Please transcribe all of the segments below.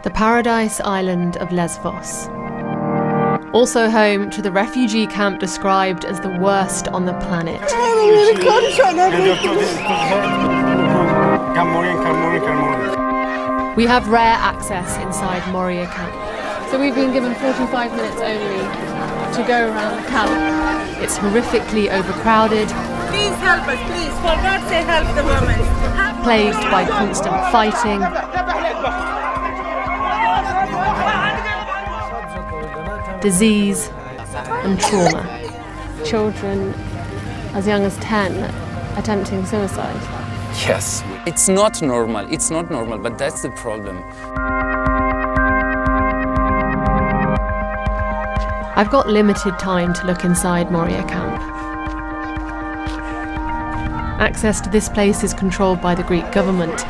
the paradise island of Lesvos. Also home to the refugee camp described as the worst on the planet. We have rare access inside Moria camp. So we've been given 45 minutes only to go around the camp. It's horrifically overcrowded. Please help us, please. For God's sake, help the women. Plagued by constant fighting. Disease and trauma. Children as young as 10 attempting suicide. Yes, it's not normal, but that's the problem. I've got limited time to look inside Moria camp. Access to this place is controlled by the Greek government.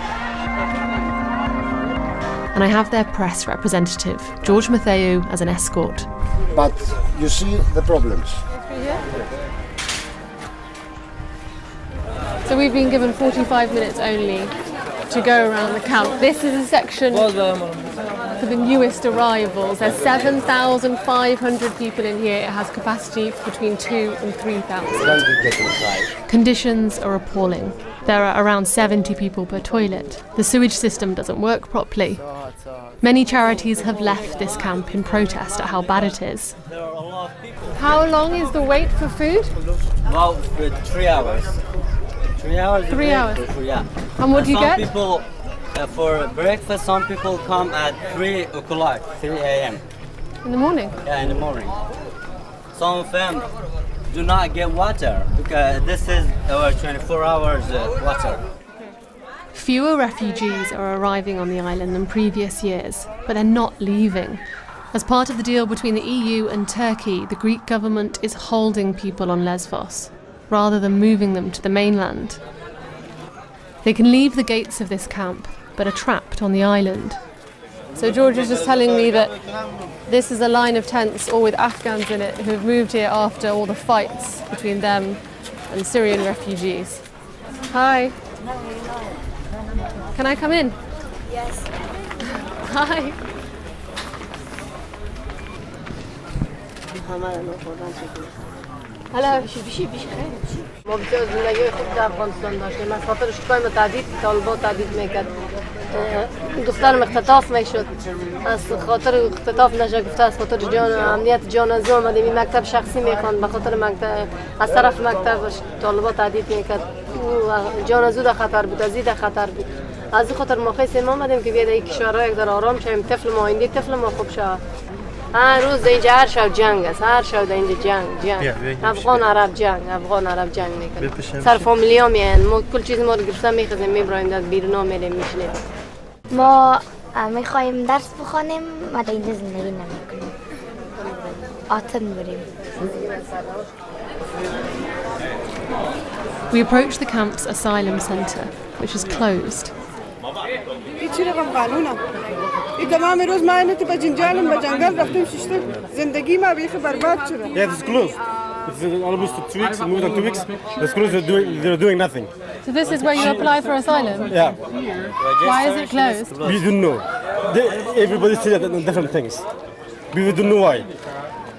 And I have their press representative, George Matheou, as an escort. But you see the problems. So we've been given 45 minutes only to go around the camp. This is a section for the newest arrivals. There's 7,500 people in here. It has capacity for between 2,000 and 3,000. Conditions are appalling. There are around 70 people per toilet. The sewage system doesn't work properly. Many charities have left this camp in protest at how bad it is. How long is the wait for food? About 3 hours. 3 hours. 3 hours? Yeah. And what do you get? Some people, for breakfast, some people come at 3 o'clock, 3 a.m. In the morning? Yeah, in the morning. Some of them do not get water because this is our 24 hours water. Fewer refugees are arriving on the island than previous years, but they're not leaving. As part of the deal between the EU and Turkey, the Greek government is holding people on Lesvos, rather than moving them to the mainland. They can leave the gates of this camp, but are trapped on the island. So George is just telling me that this is a line of tents, all with Afghans in it, who have moved here after all the fights between them and Syrian refugees. Hi. Can I come in? Yes. Hi. Hello. ما بسیار زندگی خوب در افغانستان داشتیم. از خاطر شکای متعدد طالبات تعدید میکرد. دخترم اختطاف میشد. از خاطر اختطاف نشه گفته از خاطر جان امنیت جان از آمدیم. این مکتب شخصی میخواند. به خاطر مکتب از طرف مکتب طالبات تعدید میکرد. جان از او در خطر بود. از این در خطر بود. از این خاطر ما خیلی ما آمدیم که بیاد این کشورها یک در آرام شویم. طفل ما آینده طفل ما خوب شود. هر روز اینجا هر شب جنگ است. هر شب اینجا جنگ. افغان عرب جنگ میکنه. سر فامیلیا میان. ما کل چیز ما رو گرفتن میخزیم میبرایم در بیرون میریم میشنیم. ما میخوایم درس بخوانیم و در اینجا زندگی نمیکنیم. آتن بریم. We approach the camp's asylum centre, which is closed. هیچی رقم قانونه. این تمام روز ما اینو با جنجالم با جنگل رفتیم ششتیم. زندگی ما بیخ برباد شده. Yeah, it's closed. It's almost 2 weeks, more than 2 weeks. It's closed, they're doing nothing. So this is where you apply for asylum? Yeah. Why is it closed? We don't know. Everybody says different things. We don't know why.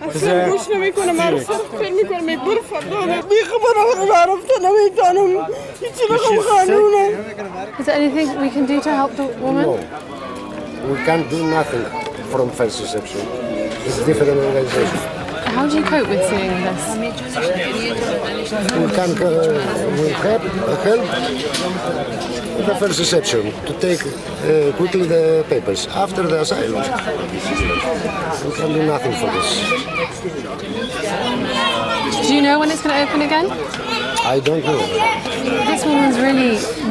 اصلا گوش نمیکنم. من سر فکر میکنم میبور فردانه. بیخبرم رو عرفته نمیتونم. هیچی رقم قانونه. Is there anything we can do to help the woman? No. We can't do nothing from first reception. It's different organization. How do you cope with seeing this? We can help the first reception to take quickly the papers. After the asylum, we can do nothing for this. Do you know when it's going to open again? I don't know. This woman's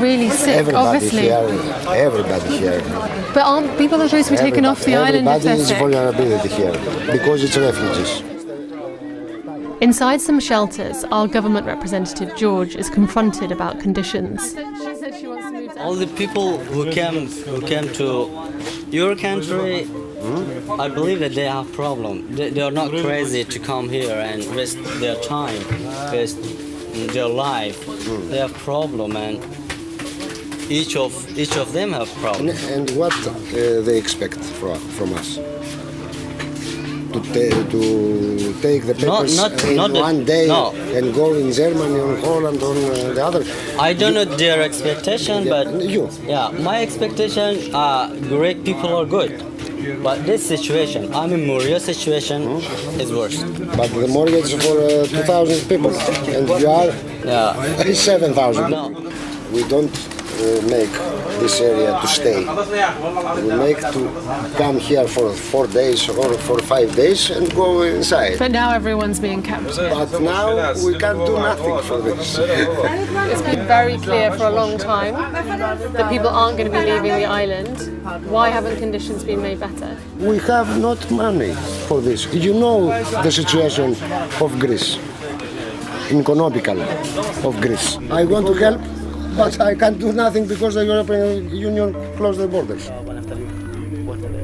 really sick, obviously. Everybody here. But aren't people that are supposed to be taken off the island if they're Everybody is sick? vulnerability here because it's refugees. Inside some shelters, our government representative George is confronted about conditions. All the people who came to your country, I believe that they have problem. They are not crazy to come here and waste their time, waste their life. They have problem, and each of them have problems. And what they expect from us? To take the papers in one day and go in Germany, or Holland, or the other? I don't know their expectation, but my expectation Greek people are good. But this situation, I'm in Moria situation, is worse. But the mortgage for 2,000 people, and you are 7,000. No. We don't make this area to stay. We make to come here for 4 days or for 5 days and go inside. But now everyone's being kept. But now we can't do nothing for this. It's been very clear for a long time that people aren't going to be leaving the island. Why haven't conditions been made better? We have not money for this. You know the situation of Greece, economical of Greece. I want to help, but I can't do nothing because the European Union closed the borders.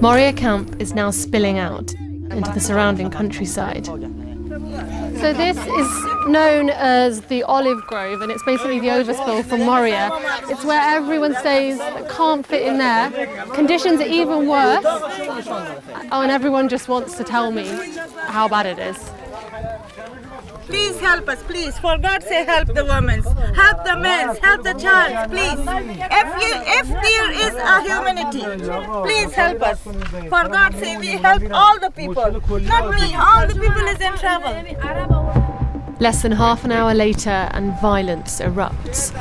Moria camp is now spilling out into the surrounding countryside. So this is known as the olive grove, and it's basically the overspill from Moria. It's where everyone stays that can't fit in there. Conditions are even worse. Oh, and everyone just wants to tell me how bad it is. Please help us, please. For God's sake, help the women, help the men, help the child, please. If there is a humanity, please help us. For God's sake, we help all the people, not me. All the people is in trouble. Less than half an hour later, and violence erupts.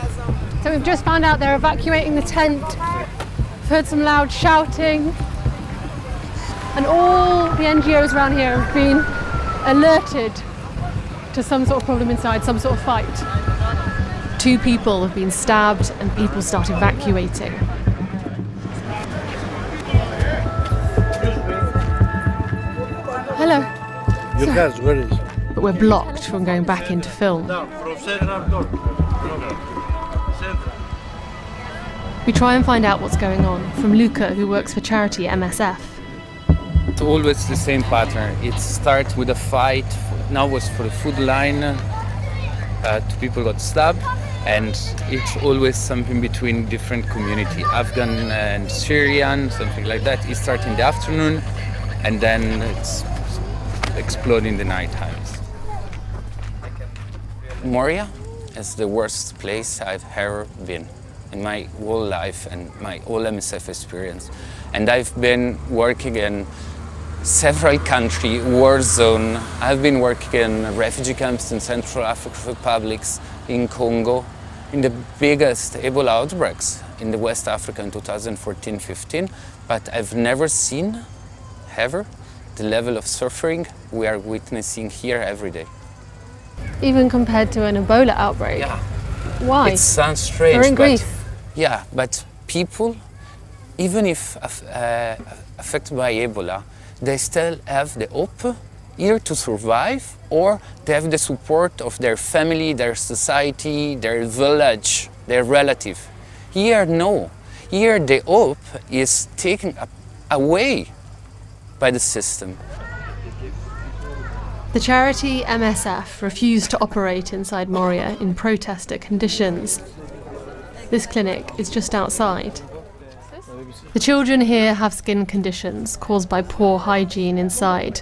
So we've just found out they're evacuating the tent. We've heard some loud shouting, and all the NGOs around here have been alerted to some sort of problem inside, some sort of fight. 2 people have been stabbed and people start evacuating. Hello. Your guys, where is? But we're blocked from going back into film. We try and find out what's going on from Luca, who works for charity MSF. It's always the same pattern. It starts with a fight. Now was for the food line. 2 people got stabbed, and it's always something between different community, Afghan and Syrian, something like that. It starts in the afternoon, and then it's exploding in the night times. Moria is the worst place I've ever been in my whole life and my whole MSF experience. And I've been working in several countries, war zone. I've been working in refugee camps in Central African Republics, in Congo, in the biggest Ebola outbreaks in the West Africa in 2014-15, but I've never seen, ever, the level of suffering we are witnessing here every day. Even compared to an Ebola outbreak? Yeah. Why? It sounds strange. We're in Greece. Yeah, but people, even if affected by Ebola, they still have the hope either to survive or they have the support of their family, their society, their village, their relative. Here, no. Here, the hope is taken away by the system. The charity MSF refused to operate inside Moria in protest at conditions. This clinic is just outside. The children here have skin conditions caused by poor hygiene inside.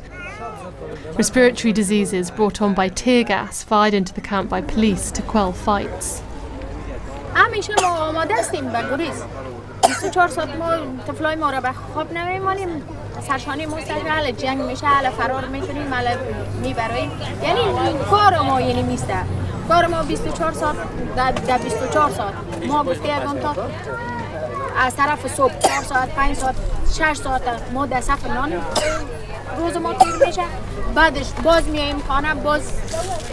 Respiratory diseases brought on by tear gas fired into the camp by police to quell fights. همیشه ما آماده هستیم به گریز 24 ساعت ما طفلای ما را به خواب نمیمانیم سرشانی مستقل جنگ میشه حالا فرار میکنیم حالا میبریم یعنی کار ما یعنی میسته کار ما 24 ساعت در 24 ساعت ما گفته اگم تا از طرف صبح 4 ساعت 5 ساعت 6 ساعت ما در صف نان روز ما تیر میشه بعدش باز میایم خانه باز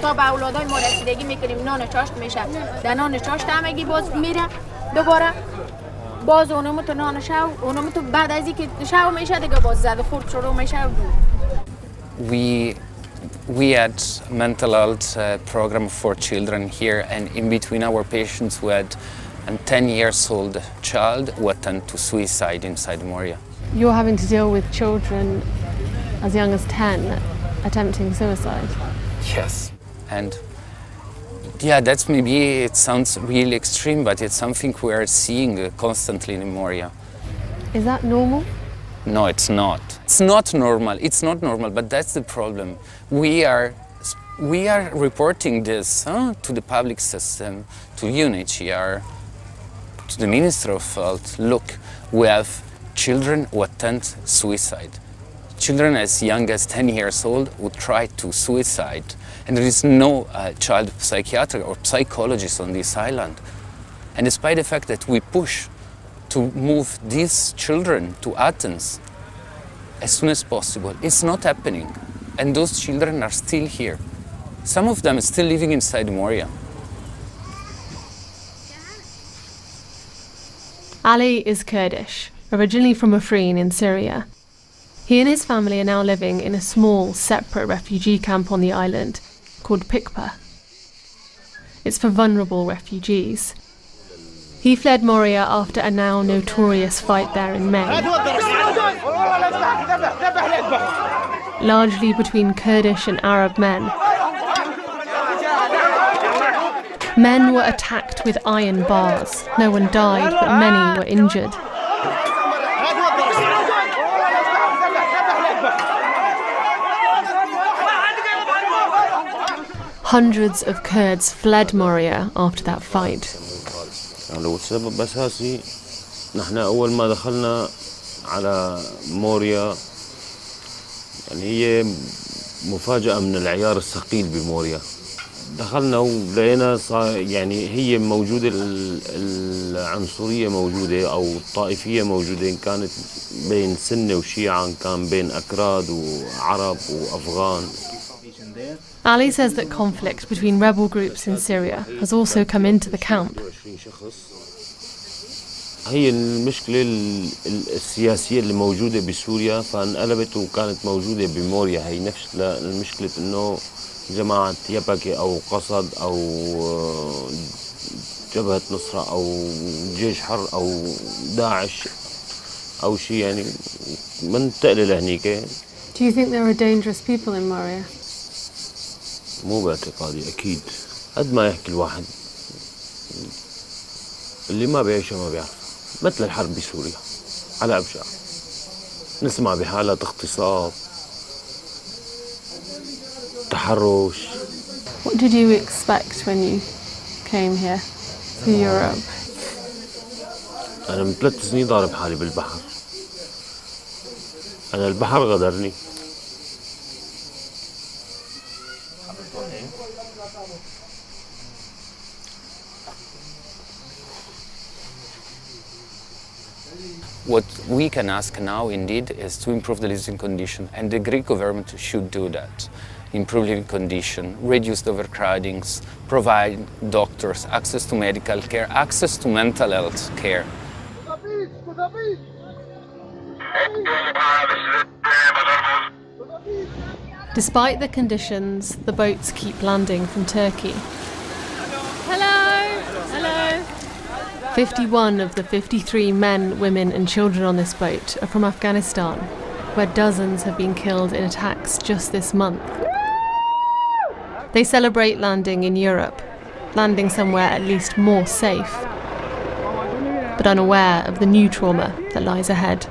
تا به اولادای ما رسیدگی میکنیم نان چاشت میشه در نان چاشت همگی باز میره دوباره باز اونمو تو نان شو اونمو تو بعد از اینکه شو میشه دیگه باز زده خورد شروع میشه We had mental health program for children here, and in between our patients we had a 10-year-old child who attempted to suicide inside Moria. You're having to deal with children as young as 10 attempting suicide. Yes, and Yeah, that's maybe, it sounds really extreme, but it's something we are seeing constantly in Moria. Is that normal? No, it's not. It's not normal. It's not normal, but that's the problem. We are reporting this to the public system, to UNHCR, to the Minister of Health. Look, we have children who attempt suicide. Children as young as 10 years old who try to suicide. And there is no child psychiatrist or psychologist on this island. And despite the fact that we push to move these children to Athens as soon as possible, it's not happening. And those children are still here. Some of them are still living inside Moria. Ali is Kurdish, originally from Afrin in Syria. He and his family are now living in a small, separate refugee camp on the island called Pikpa. It's for vulnerable refugees. He fled Moria after a now notorious fight there in May, largely between Kurdish and Arab men. Men were attacked with iron bars. No one died, but many were injured. Hundreds of Kurds fled Moria after that fight. والسبب أساسي نحن أول ما دخلنا على موريا يعني هي مفاجأة من العيار الثقيل بموريا. دخلنا ولقينا يعني هي موجودة العنصرية موجودة أو الطائفية موجودة، إن كانت بين سنة وشيعة، إن كان بين أكراد وعرب وأفغان. Ali says that conflict between rebel groups in Syria has also come into the camp. هي المشكلة السياسية اللي موجودة بسوريا فانقلبت وكانت موجودة بموريا. هي نفس المشكلة إنه جماعة يبكي أو قصد أو جبهة نصرة أو جيش حر أو داعش أو شيء يعني منتقلة لهنيك. Do you think there are dangerous people in Moria? مو باعتقادي أكيد. قد ما يحكي الواحد اللي ما بيعيشها ما بيعرف. مثل الحرب بسوريا على أبشع. نسمع بحالات اغتصاب، تحرش. What did you expect when you came here to Europe? أنا من 3 سنين ضارب حالي بالبحر. أنا البحر غدرني. What we can ask now, indeed, is to improve the living condition, and the Greek government should do that. Improve living condition, reduce the overcrowdings, provide doctors access to medical care, access to mental health care. Despite the conditions, the boats keep landing from Turkey. Hello! Hello! 51 of the 53 men, women and children on this boat are from Afghanistan, where dozens have been killed in attacks just this month. They celebrate landing in Europe, landing somewhere at least more safe, but unaware of the new trauma that lies ahead.